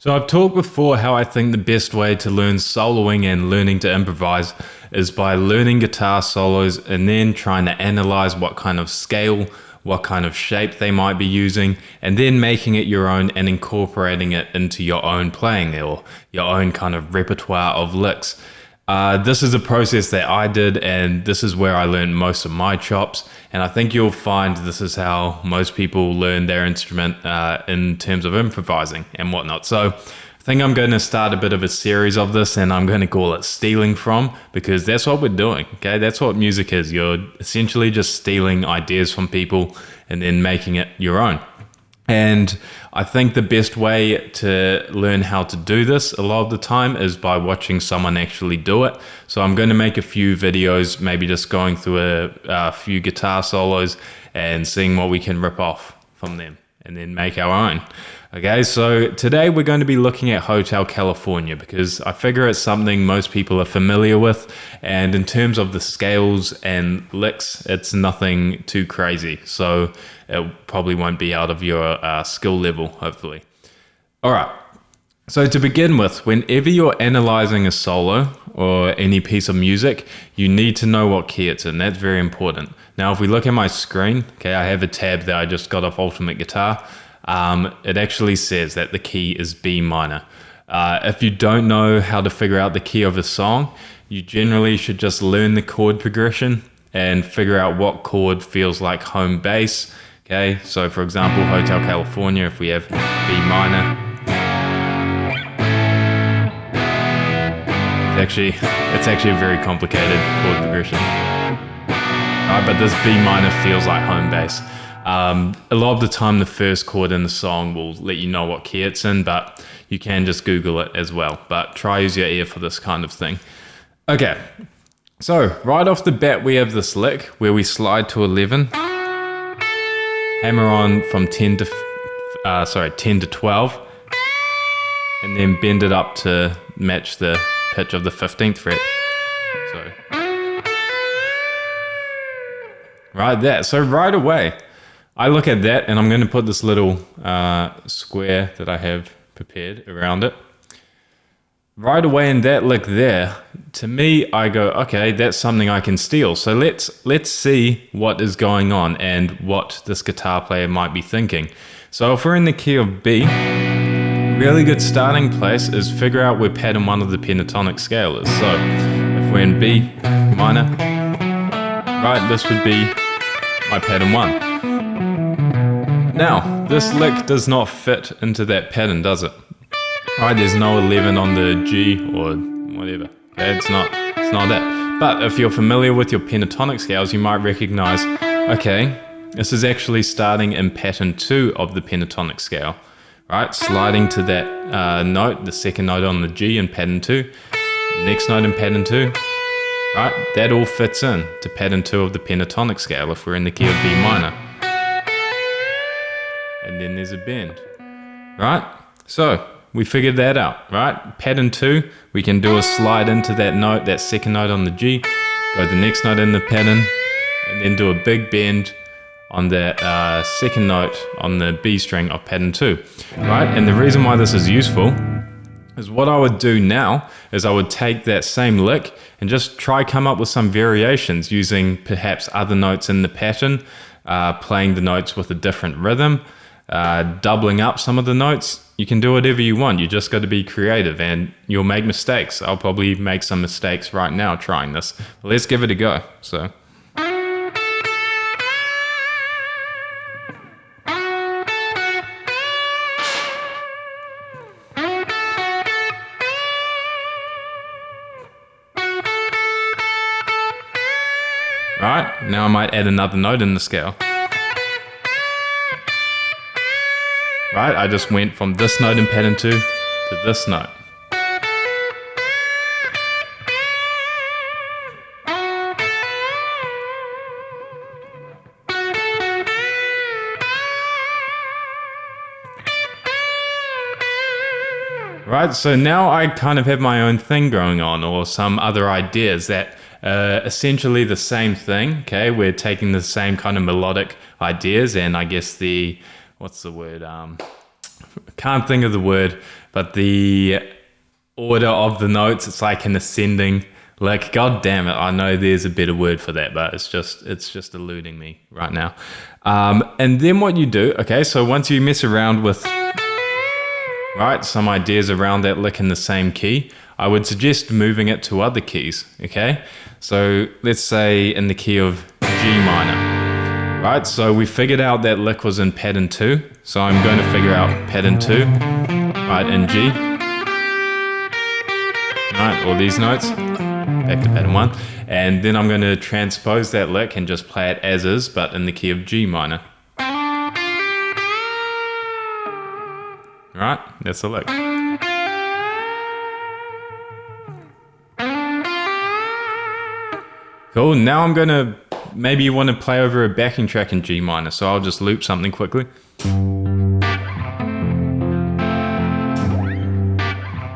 So I've talked before how I think the best way to learn soloing and learning to improvise is by learning guitar solos and then trying to analyze what kind of scale, what kind of shape they might be using, and then making it your own and incorporating it into your own playing or your own kind of repertoire of licks. This is a process that I did, and this is where I learned most of my chops. And I think you'll find this is how most people learn their instrument in terms of improvising and whatnot. So I think I'm going to start a bit of a series of this, and I'm going to call it Stealing From, because that's what we're doing, okay? That's what music is. You're essentially just stealing ideas from people and then making it your own. And I think the best way to learn how to do this a lot of the time is by watching someone actually do it. So I'm going to make a few videos, maybe just going through a few guitar solos and seeing what we can rip off from them and then make our own. Okay, so today we're going to be looking at Hotel California because I figure it's something most people are familiar with, and in terms of the scales and licks, it's nothing too crazy, so it probably won't be out of your skill level, hopefully. All right, so to begin with, whenever you're analyzing a solo or any piece of music, you need to know what key it's in. That's very important. Now, if we look at my screen, okay, I have a tab that I just got off Ultimate Guitar. It actually says that the key is B minor. If you don't know how to figure out the key of a song, you generally should just learn the chord progression and figure out what chord feels like home bass. Okay, so for example, Hotel California, if we have B minor, it's actually a very complicated chord progression. But this B minor feels like home bass. A lot of the time the first chord in the song will let you know what key it's in, but you can just Google it as well. But try use your ear for this kind of thing. Okay, so right off the bat we have this lick where we slide to 11, hammer on from 10 to 12, and then bend it up to match the pitch of the 15th fret. So right there. So right away, I look at that and I'm going to put this little square that I have prepared around it. Right away in that lick there, to me, I go, okay, that's something I can steal. So let's see what is going on and what this guitar player might be thinking. So if we're in the key of B, really good starting place is figure out where pattern 1 of the pentatonic scale is. So if we're in B minor, right, this would be my pattern 1. Now, this lick does not fit into that pattern, does it? Right, there's no 11 on the G or whatever. Okay, it's not that. But if you're familiar with your pentatonic scales, you might recognize, okay, this is actually starting in pattern 2 of the pentatonic scale. Right, sliding to that note, the second note on the G in pattern 2, next note in pattern 2. Right, that all fits in to pattern 2 of the pentatonic scale if we're in the key of B minor. And then there's a bend, right? So we figured that out, right? Pattern 2, we can do a slide into that note, that second note on the G, go the next note in the pattern, and then do a big bend on that second note on the B string of pattern 2, right? And the reason why this is useful is what I would do now is I would take that same lick and just try come up with some variations using perhaps other notes in the pattern, playing the notes with a different rhythm, doubling up some of the notes. You can do whatever you want. You just got to be creative and you'll make mistakes. I'll probably make some mistakes right now trying this. But let's give it a go. So. Right, now I might add another note in the scale. Right, I just went from this note in pattern 2 to this note. Right, so now I kind of have my own thing going on, or some other ideas that essentially the same thing, okay? We're taking the same kind of melodic ideas and I guess the, what's the word? can't think of the word, but the order of the notes, it's like an ascending. Like, God damn it, I know there's a better word for that, but it's just eluding me right now. And then what you do, okay, so once you mess around with, right, some ideas around that lick in the same key, I would suggest moving it to other keys, okay? So let's say in the key of G minor, right? So we figured out that lick was in pattern 2, so I'm going to figure out pattern 2, right, in G. Right, all these notes, back to pattern 1, and then I'm going to transpose that lick and just play it as is, but in the key of G minor. Right, that's the lick. Cool, now I'm going to, maybe you want to play over a backing track in G minor, so I'll just loop something quickly.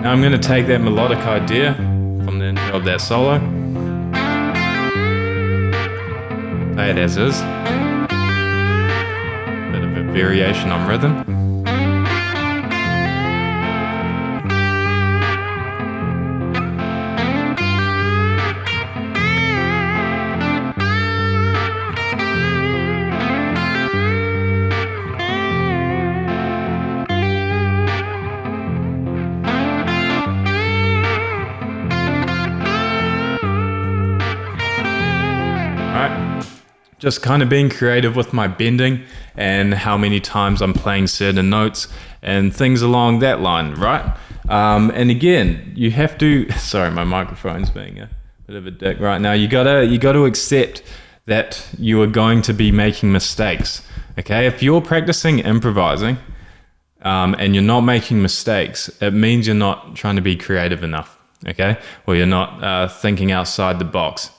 Now I'm going to take that melodic idea from the intro of that solo, play it as is, bit of a variation on rhythm. Just kind of being creative with my bending and how many times I'm playing certain notes and things along that line, right? And again, you have to, sorry, my microphone's being a bit of a dick right now. You gotta accept that you are going to be making mistakes, okay? If you're practicing improvising and you're not making mistakes, it means you're not trying to be creative enough, okay? Or you're not thinking outside the box.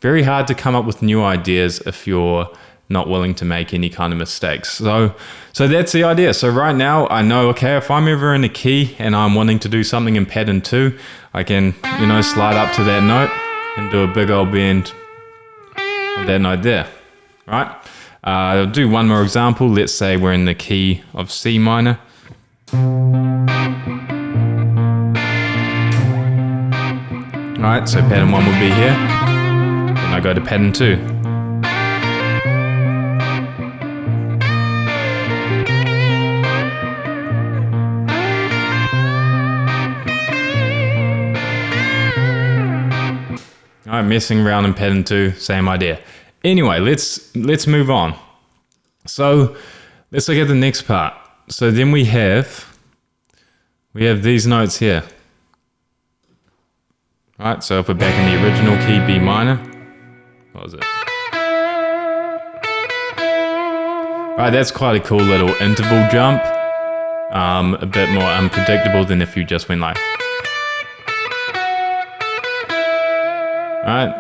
Very hard to come up with new ideas if you're not willing to make any kind of mistakes. So that's the idea. So right now I know, okay, if I'm ever in a key and I'm wanting to do something in pattern 2, I can, slide up to that note and do a big old bend of that note there, right? I'll do one more example. Let's say we're in the key of C minor. All right, so pattern 1 would be here. I go to pattern 2. Alright, messing around in pattern 2, same idea. Anyway, let's move on. So let's look at the next part. So then we have these notes here. Right, so if we're back in the original key, B minor. What was it? Right, that's quite a cool little interval jump. A bit more unpredictable than if you just went like. Alright,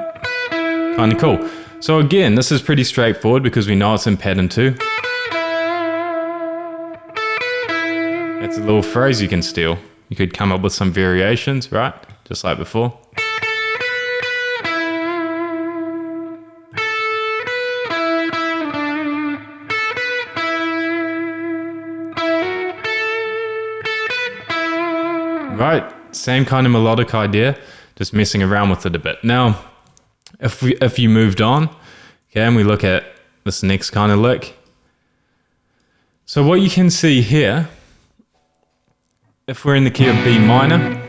kind of cool. So again, this is pretty straightforward because we know it's in pattern 2. That's a little phrase you can steal. You could come up with some variations, right? Just like before. Right, same kind of melodic idea, just messing around with it a bit. Now, if you moved on, okay, and we look at this next kind of lick. So what you can see here, if we're in the key of B minor,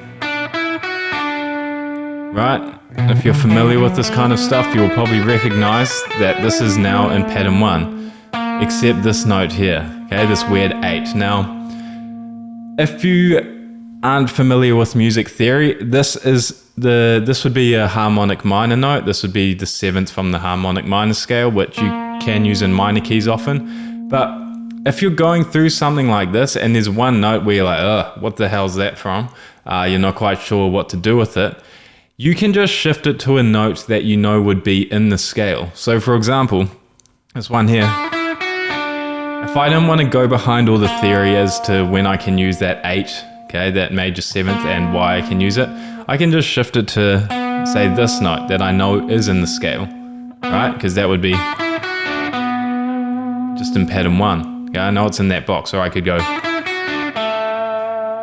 right, if you're familiar with this kind of stuff, you'll probably recognize that this is now in pattern 1, except this note here, okay, this weird 8. Now, if you aren't familiar with music theory, this would be a harmonic minor note. This would be the 7th from the harmonic minor scale, which you can use in minor keys often. But if you're going through something like this and there's one note where you're like, what the hell's that from? You're not quite sure what to do with it. You can just shift it to a note that you know would be in the scale. So for example, this one here. If I don't want to go behind all the theory as to when I can use that 8, okay, that major 7th, and why I can use it, I can just shift it to, say, this note that I know is in the scale, right? Because that would be just in pattern 1, Okay, I know it's in that box, or I could go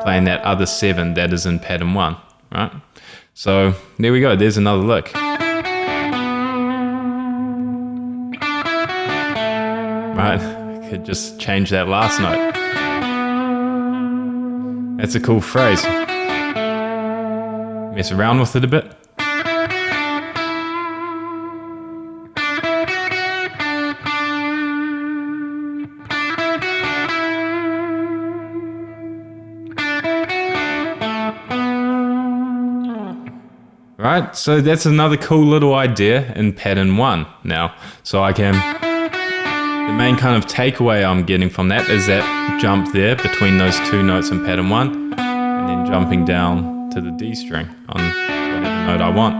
playing that other 7 that is in pattern 1, right? So there we go, there's another lick. Right, I could just change that last note. That's a cool phrase. Mess around with it a bit. Right, so that's another cool little idea in pattern 1 now. So I can, the main kind of takeaway I'm getting from that is that jump there between those 2 notes in pattern 1, and then jumping down to the D string on whatever note I want.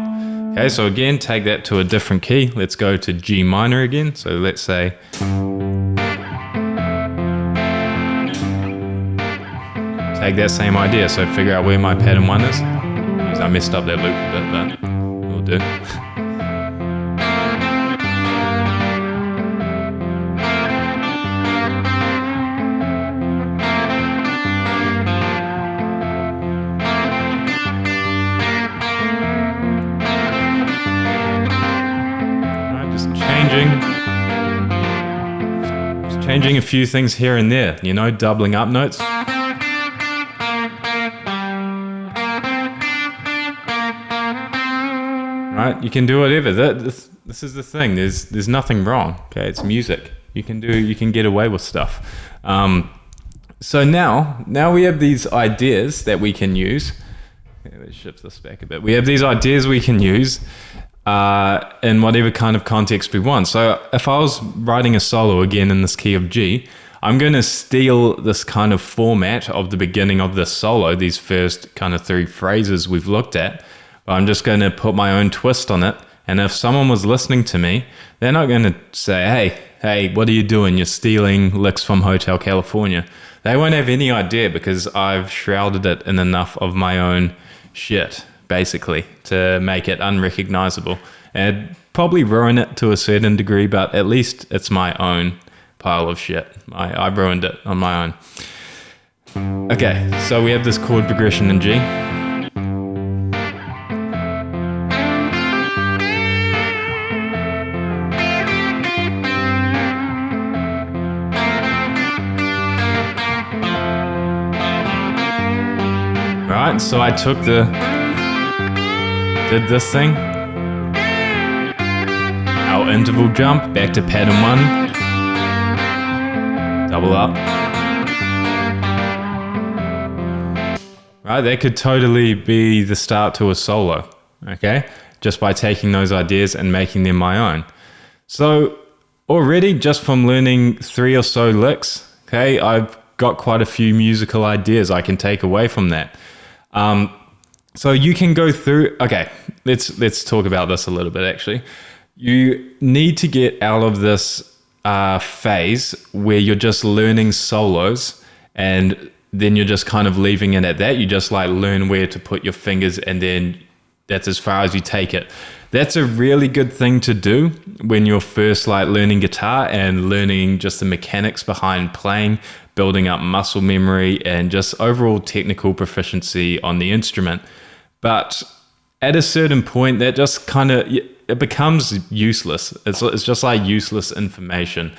Okay, so again, take that to a different key. Let's go to G minor again. So let's say, take that same idea. So figure out where my pattern 1 is. I messed up that loop a bit, but it'll do. Alright, just changing a few things here and there, you know, doubling up notes. Right, you can do whatever. This is the thing. There's nothing wrong. Okay, it's music. You can get away with stuff. So now we have these ideas that we can use. Okay, let's shift this back a bit. We have these ideas we can use in whatever kind of context we want. So if I was writing a solo again in this key of G, I'm going to steal this kind of format of the beginning of this solo, these first kind of 3 phrases we've looked at. I'm just going to put my own twist on it. And if someone was listening to me, they're not going to say, hey, what are you doing? You're stealing licks from Hotel California. They won't have any idea because I've shrouded it in enough of my own shit, basically, to make it unrecognizable. And it'd probably ruin it to a certain degree, but at least it's my own pile of shit. I ruined it on my own. Okay, so we have this chord progression in G. Right, so I did this thing, our interval jump, back to pattern 1, double up. Right, that could totally be the start to a solo, okay? Just by taking those ideas and making them my own. So already, just from learning 3 or so licks, okay, I've got quite a few musical ideas I can take away from that. So you can go through, okay, let's talk about this a little bit actually. You need to get out of this phase where you're just learning solos and then you're just kind of leaving it at that. You just like learn where to put your fingers and then that's as far as you take it. That's a really good thing to do when you're first like learning guitar and learning just the mechanics behind playing, building up muscle memory and just overall technical proficiency on the instrument. But at a certain point, that just kind of, it becomes useless. It's just like useless information.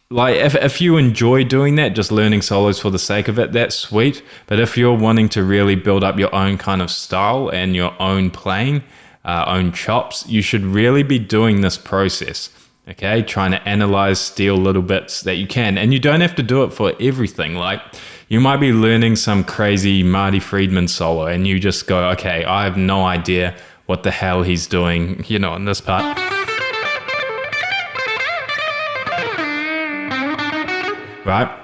Like if you enjoy doing that, just learning solos for the sake of it, that's sweet. But if you're wanting to really build up your own kind of style and your own playing, own chops, you should really be doing this process. Okay, trying to analyze, steal little bits that you can. And you don't have to do it for everything. Like you might be learning some crazy Marty Friedman solo and you just go, okay, I have no idea what the hell he's doing, you know, in this part. Right?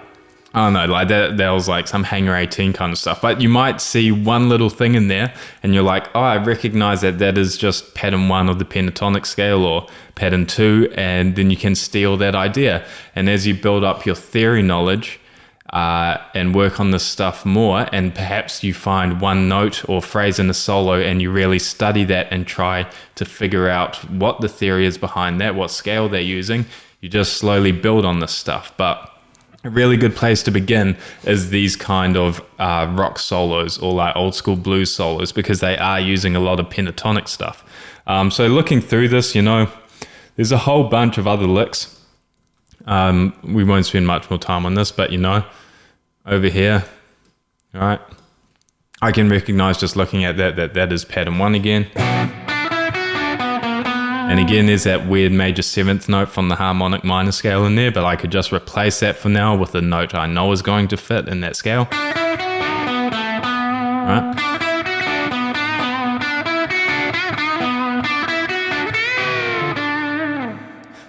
I don't know, like that was like some Hanger 18 kind of stuff. But you might see one little thing in there and you're like, oh, I recognize that is just pattern 1 of the pentatonic scale or pattern 2, and then you can steal that idea. And as you build up your theory knowledge and work on this stuff more, and perhaps you find one note or phrase in a solo and you really study that and try to figure out what the theory is behind that, what scale they're using, you just slowly build on this stuff. But a really good place to begin is these kind of rock solos or like old school blues solos, because they are using a lot of pentatonic stuff. So looking through this, there's a whole bunch of other licks. We won't spend much more time on this, but over here, all right, I can recognize just looking at that is pattern 1 again. And again, there's that weird major 7th note from the harmonic minor scale in there, but I could just replace that for now with a note I know is going to fit in that scale. Right?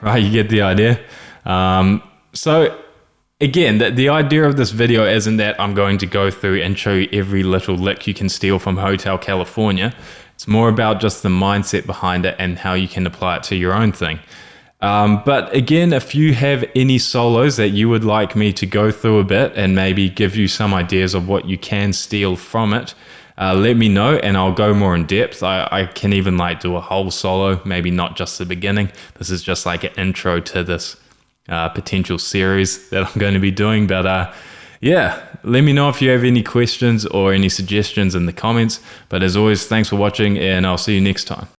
Right, you get the idea. So again, the idea of this video isn't that I'm going to go through and show you every little lick you can steal from Hotel California. It's more about just the mindset behind it and how you can apply it to your own thing. But again, if you have any solos that you would like me to go through a bit and maybe give you some ideas of what you can steal from it, let me know and I'll go more in depth. I can even like do a whole solo, maybe not just the beginning. This is just like an intro to this potential series that I'm going to be doing. But yeah, let me know if you have any questions or any suggestions in the comments. But as always, thanks for watching and I'll see you next time.